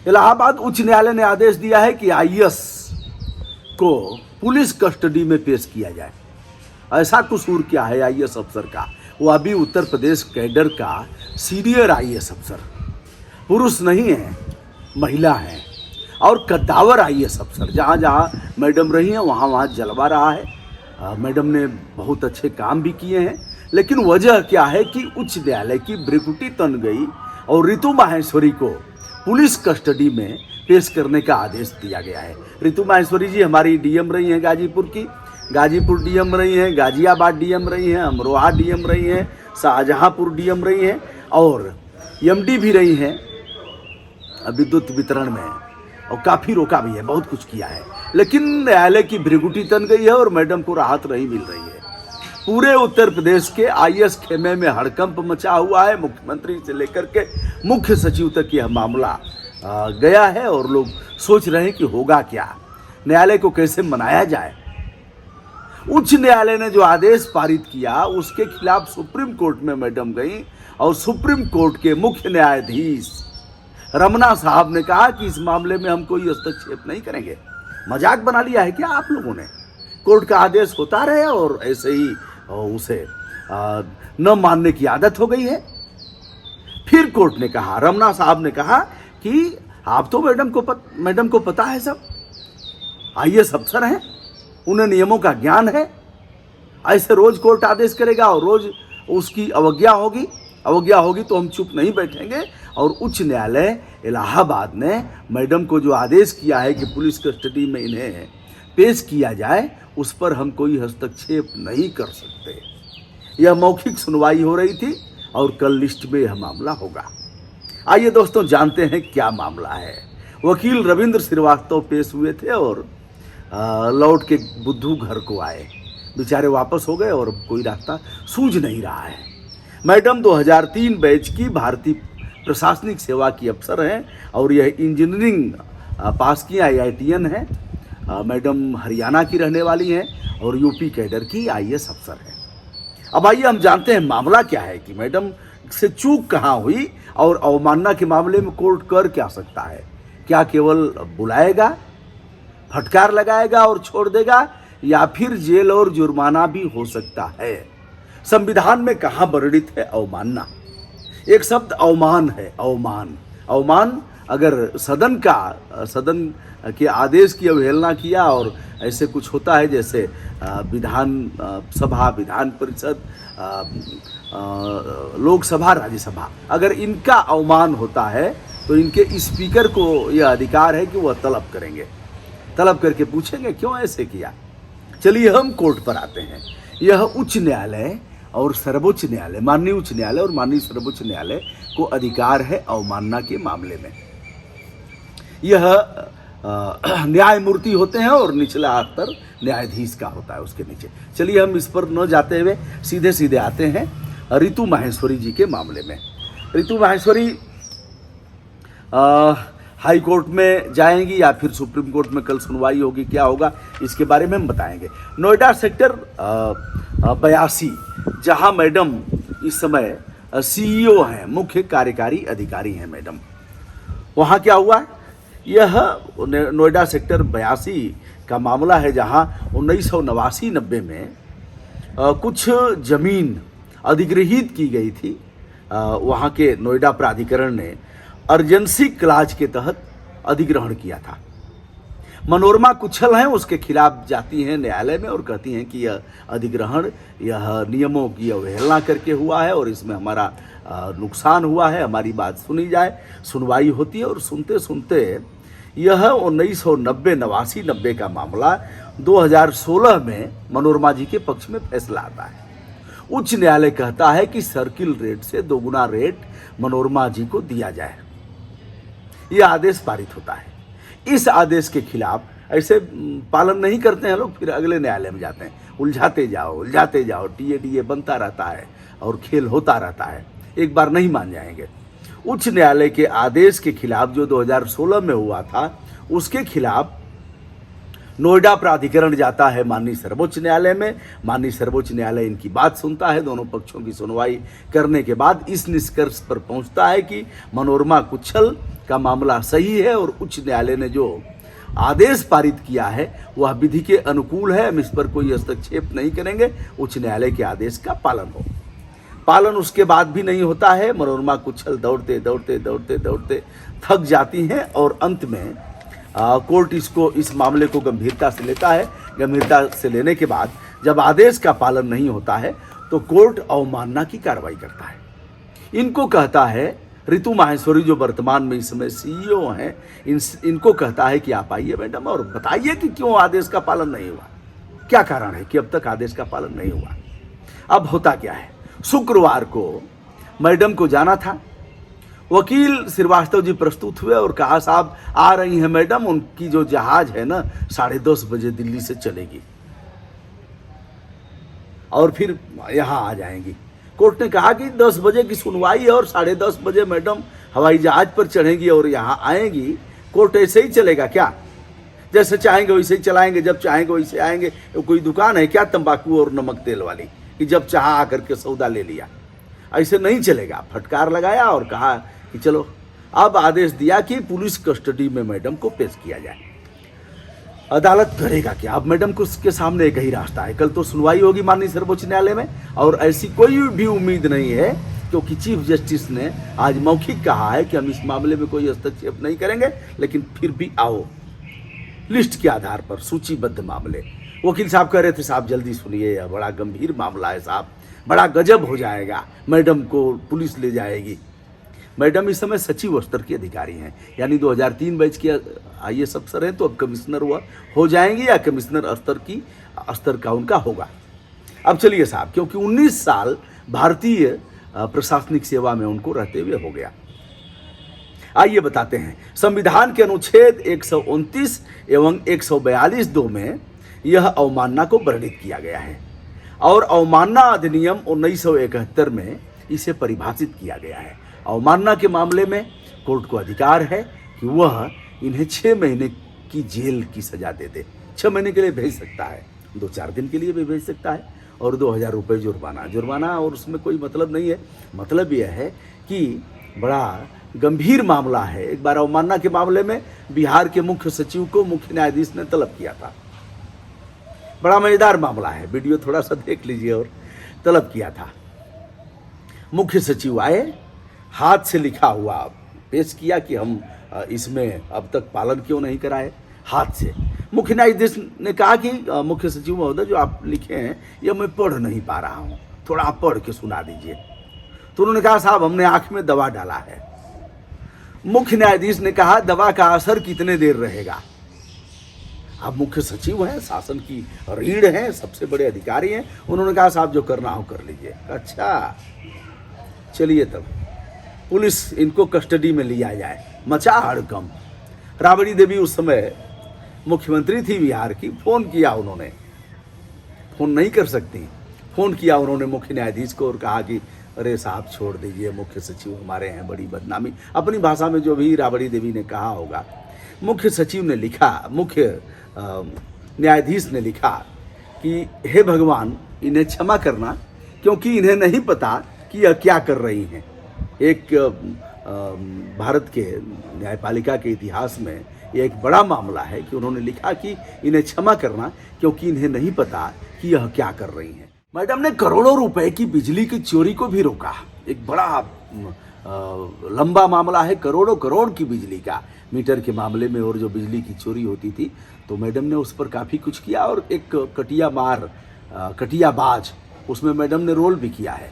इलाहाबाद उच्च न्यायालय ने आदेश दिया है कि आईएएस को पुलिस कस्टडी में पेश किया जाए। ऐसा कसूर क्या है आईएएस अफसर का? वो अभी उत्तर प्रदेश कैडर का सीनियर आईएएस अफसर, पुरुष नहीं है, महिला है, और कद्दावर आईएएस अफसर। जहाँ जहाँ मैडम रही हैं वहाँ वहाँ जलवा रहा है। मैडम ने बहुत अच्छे काम भी किए हैं, लेकिन वजह क्या है कि उच्च न्यायालय की भ्रिकुटी तन गई और ऋतु माहेश्वरी को पुलिस कस्टडी में पेश करने का आदेश दिया गया है। ऋतु माहेश्वरी जी हमारी डीएम रही हैं गाजीपुर की, गाजीपुर डीएम रही हैं, गाजियाबाद डीएम रही हैं, अमरोहा डीएम रही हैं, शाहजहांपुर डीएम रही हैं और एमडी भी रही हैं विद्युत वितरण में, और काफ़ी रोका भी है, बहुत कुछ किया है। लेकिन न्यायालय की भ्रिकुटी तन गई है और मैडम को राहत नहीं मिल रही है। पूरे उत्तर प्रदेश के आईएएस खेमे में हड़कंप मचा हुआ है। मुख्यमंत्री से लेकर के मुख्य सचिव तक यह मामला गया है और लोग सोच रहे हैं कि होगा क्या, न्यायालय को कैसे मनाया जाए। उच्च न्यायालय ने जो आदेश पारित किया उसके खिलाफ सुप्रीम कोर्ट में मैडम गई और सुप्रीम कोर्ट के मुख्य न्यायाधीश रमना साहब ने कहा कि इस मामले में हम कोई हस्तक्षेप नहीं करेंगे। मजाक बना लिया है क्या आप लोगों ने? कोर्ट का आदेश होता रहे और ऐसे ही उसे न मानने की आदत हो गई है। फिर कोर्ट ने कहा, रमना साहब ने कहा कि आप तो मैडम को पता है, सब आईएएस अफसर हैं, उन्हें नियमों का ज्ञान है। ऐसे रोज कोर्ट आदेश करेगा और रोज उसकी अवज्ञा होगी तो हम चुप नहीं बैठेंगे। और उच्च न्यायालय इलाहाबाद ने मैडम को जो आदेश किया है कि पुलिस कस्टडी में इन्हें पेश किया जाए, उस पर हम कोई हस्तक्षेप नहीं कर सकते। यह मौखिक सुनवाई हो रही थी और कल लिस्ट में यह मामला होगा। आइए दोस्तों जानते हैं क्या मामला है। वकील रविंद्र श्रीवास्तव पेश हुए थे और लौट के बुद्धू घर को आए। बेचारे वापस हो गए और कोई रास्ता सूझ नहीं रहा है। मैडम 2003 बैच की भारतीय प्रशासनिक सेवा की अफसर हैं और यह इंजीनियरिंग पास की IITN है। मैडम हरियाणा की रहने वाली हैं और यूपी कैडर की आईएएस अफसर है। अब आइए हम जानते हैं मामला क्या है कि मैडम से चूक कहाँ हुई और अवमानना के मामले में कोर्ट कर क्या सकता है। क्या केवल बुलाएगा, फटकार लगाएगा और छोड़ देगा, या फिर जेल और जुर्माना भी हो सकता है? संविधान में कहाँ वर्णित है अवमानना? एक शब्द अवमान है, अवमान। अगर सदन के आदेश की अवहेलना किया और ऐसे कुछ होता है जैसे विधान सभा, विधान परिषद, लोकसभा, राज्यसभा, अगर इनका अवमान होता है तो इनके स्पीकर को यह अधिकार है कि वह तलब करेंगे, तलब करके पूछेंगे क्यों ऐसे किया। चलिए हम कोर्ट पर आते हैं। यह उच्च न्यायालय और सर्वोच्च न्यायालय, माननीय उच्च न्यायालय और माननीय सर्वोच्च न्यायालय को अधिकार है अवमानना के मामले में। यह न्यायमूर्ति होते हैं और निचला स्तर न्यायाधीश का होता है उसके नीचे। चलिए हम इस पर न जाते हुए सीधे सीधे आते हैं ऋतु माहेश्वरी जी के मामले में। ऋतु माहेश्वरी हाई कोर्ट में जाएंगी या फिर सुप्रीम कोर्ट में कल सुनवाई होगी, क्या होगा इसके बारे में हम बताएंगे। नोएडा सेक्टर 82 जहां मैडम इस समय CEO हैं, मुख्य कार्यकारी अधिकारी हैं मैडम, वहां क्या हुआ? यह नोएडा सेक्टर 82 का मामला है जहां 1989-90 में कुछ जमीन अधिग्रहित की गई थी। वहां के नोएडा प्राधिकरण ने अर्जेंसी क्लाज के तहत अधिग्रहण किया था। मनोरमा कुच्छल हैं, उसके खिलाफ जाती हैं न्यायालय में और कहती हैं कि यह अधिग्रहण यह नियमों की अवहेलना करके हुआ है और इसमें हमारा नुकसान हुआ है, हमारी बात सुनी जाए। सुनवाई होती है और सुनते सुनते यह 1989 का मामला 2016 में मनोरमा जी के पक्ष में फैसला आता है। उच्च न्यायालय कहता है कि सर्किल रेट से 2 गुना रेट मनोरमा जी को दिया जाए। यह आदेश पारित होता है। इस आदेश के खिलाफ ऐसे पालन नहीं करते हैं लोग, फिर अगले न्यायालय में जाते हैं, उलझाते जाओ, टीए बनता रहता है और खेल होता रहता है, एक बार नहीं मान जाएंगे। उच्च न्यायालय के आदेश के खिलाफ जो 2016 में हुआ था, उसके खिलाफ नोएडा प्राधिकरण जाता है माननीय सर्वोच्च न्यायालय में। माननीय सर्वोच्च न्यायालय इनकी बात सुनता है, दोनों पक्षों की सुनवाई करने के बाद इस निष्कर्ष पर पहुंचता है कि मनोरमा कुच्छल का मामला सही है और उच्च न्यायालय ने जो आदेश पारित किया है वह विधि के अनुकूल है। हम इस पर कोई हस्तक्षेप नहीं करेंगे। उच्च न्यायालय के आदेश का पालन उसके बाद भी नहीं होता है। मनोरमा कुछल दौड़ते दौड़ते दौड़ते दौड़ते थक जाती हैं और अंत में कोर्ट इस मामले को गंभीरता से लेता है। गंभीरता से लेने के बाद जब आदेश का पालन नहीं होता है तो कोर्ट अवमानना की कार्रवाई करता है। इनको कहता है, ऋतु माहेश्वरी जो वर्तमान में इस समय सीईओ हैं, इनको कहता है कि आप आइए मैडम और बताइए कि क्यों आदेश का पालन नहीं हुआ, क्या कारण है कि अब तक आदेश का पालन नहीं हुआ। अब होता क्या है, शुक्रवार को मैडम को जाना था। वकील श्रीवास्तव जी प्रस्तुत हुए और कहा साहब आ रही हैं मैडम, उनकी जो जहाज है ना 10:30 बजे दिल्ली से चलेगी और फिर यहाँ आ जाएंगी। कोर्ट ने कहा कि 10 बजे की सुनवाई है और 10:30 बजे मैडम हवाई जहाज पर चढ़ेंगी और यहाँ आएंगी। कोर्ट ऐसे ही चलेगा क्या? जैसे चाहेंगे वैसे ही चलाएंगे, जब चाहेंगे वैसे आएंगे। कोई दुकान है क्या तंबाकू और नमक तेल वाली कि जब चाहा आकर के सौदा ले लिया? ऐसे नहीं चलेगा। फटकार लगाया और कहा कि चलो, अब आदेश दिया कि पुलिस कस्टडी में मैडम को पेश किया जाए। अदालत करेगा क्या? अब मैडम को उसके सामने एक ही रास्ता है। कल तो सुनवाई होगी माननीय सर्वोच्च न्यायालय में और ऐसी कोई भी उम्मीद नहीं है क्योंकि चीफ जस्टिस ने आज मौखिक कहा है कि हम इस मामले में कोई हस्तक्षेप नहीं करेंगे, लेकिन फिर भी आओ लिस्ट के आधार पर सूचीबद्ध मामले। वकील साहब कह रहे थे साहब जल्दी सुनिए, यह बड़ा गंभीर मामला है साहब, बड़ा गजब हो जाएगा, मैडम को पुलिस ले जाएगी। मैडम इस समय सचिव स्तर की अधिकारी हैं, यानी 2003 बैच के IAS अफसर हैं, तो अब कमिश्नर हो जाएंगी या कमिश्नर स्तर का उनका होगा। अब चलिए साहब, क्योंकि 19 साल भारतीय प्रशासनिक सेवा में उनको रहते हुए हो गया। आइए बताते हैं। संविधान के अनुच्छेद 129 एवं 142(2) में यह अवमानना को वर्णित किया गया है और अवमानना अधिनियम 1971 में इसे परिभाषित किया गया है। अवमानना के मामले में कोर्ट को अधिकार है कि वह इन्हें 6 महीने की जेल की सजा दे दे। 6 महीने के लिए भेज सकता है, 2-4 दिन के लिए भी भेज सकता है और 2000 रुपये जुर्माना और उसमें कोई मतलब नहीं है। मतलब यह है कि बड़ा गंभीर मामला है। एक बार अवमानना के मामले में बिहार के मुख्य सचिव को मुख्य न्यायाधीश ने तलब किया था। बड़ा मजेदार मामला है, वीडियो थोड़ा सा देख लीजिए। और तलब किया था, मुख्य सचिव आए, हाथ से लिखा हुआ पेश किया कि हम इसमें अब तक पालन क्यों नहीं कराए, हाथ से। मुख्य न्यायाधीश ने कहा कि मुख्य सचिव महोदय जो आप लिखे हैं ये मैं पढ़ नहीं पा रहा हूँ, थोड़ा आप पढ़ के सुना दीजिए। तो उन्होंने कहा साहब हमने आंख में दवा डाला है। मुख्य न्यायाधीश ने कहा दवा का असर कितने देर रहेगा? आप मुख्य सचिव हैं, शासन की रीढ़ हैं, सबसे बड़े अधिकारी हैं। उन्होंने कहा साहब जो करना हो कर लीजिए। अच्छा चलिए, तब पुलिस इनको कस्टडी में लिया जाए। मचा हड़कंप। राबड़ी देवी उस समय मुख्यमंत्री थी बिहार की। फोन किया उन्होंने, फोन नहीं कर सकती, फोन किया उन्होंने मुख्य न्यायाधीश को और कहा कि अरे साहब छोड़ दीजिए, मुख्य सचिव हमारे हैं, बड़ी बदनामी। अपनी भाषा में जो भी राबड़ी देवी ने कहा होगा। मुख्य सचिव ने लिखा, मुख्य न्यायाधीश ने लिखा कि हे भगवान इन्हें क्षमा करना क्योंकि इन्हें नहीं पता कि यह क्या कर रही हैं। एक भारत के न्यायपालिका के इतिहास में यह एक बड़ा मामला है कि उन्होंने लिखा कि इन्हें क्षमा करना क्योंकि इन्हें नहीं पता कि यह क्या कर रही हैं। मैडम ने करोड़ों रुपए की बिजली की चोरी को भी रोका। एक बड़ा लंबा मामला है, करोड़ों करोड़ की बिजली का मीटर के मामले में। और जो बिजली की चोरी होती थी तो मैडम ने उस पर काफ़ी कुछ किया और एक कटियाबाज उसमें मैडम ने रोल भी किया है।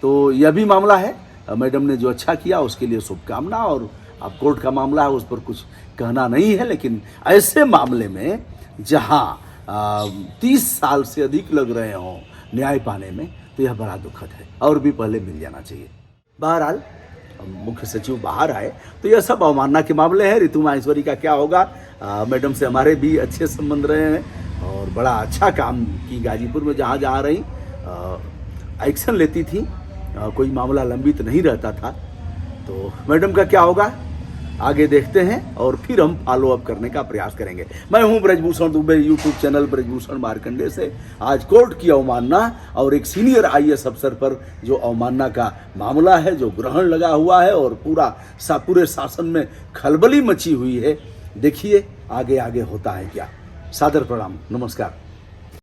तो यह भी मामला है। मैडम ने जो अच्छा किया उसके लिए शुभकामना। और अब कोर्ट का मामला है, उस पर कुछ कहना नहीं है, लेकिन ऐसे मामले में जहां 30 साल से अधिक लग रहे हों न्याय पाने में, तो यह बड़ा दुखद है और भी पहले मिल जाना चाहिए। बहरहाल मुख्य सचिव बाहर आए तो यह सब अवमानना के मामले हैं। ऋतु माहेश्वरी का क्या होगा? मैडम से हमारे भी अच्छे संबंध रहे हैं और बड़ा अच्छा काम की। गाजीपुर में जहाँ जहाँ रही एक्शन लेती थी, कोई मामला लंबित नहीं रहता था। तो मैडम का क्या होगा? आगे देखते हैं और फिर हम फॉलो अप करने का प्रयास करेंगे। मैं हूं ब्रजभूषण दुबे, यूट्यूब चैनल ब्रजभूषण मार्कंडे से। आज कोर्ट की अवमानना और एक सीनियर आईएएस अफसर पर जो अवमानना का मामला है, जो ग्रहण लगा हुआ है और पूरे शासन में खलबली मची हुई है, देखिए आगे आगे होता है क्या। सादर प्रणाम, नमस्कार।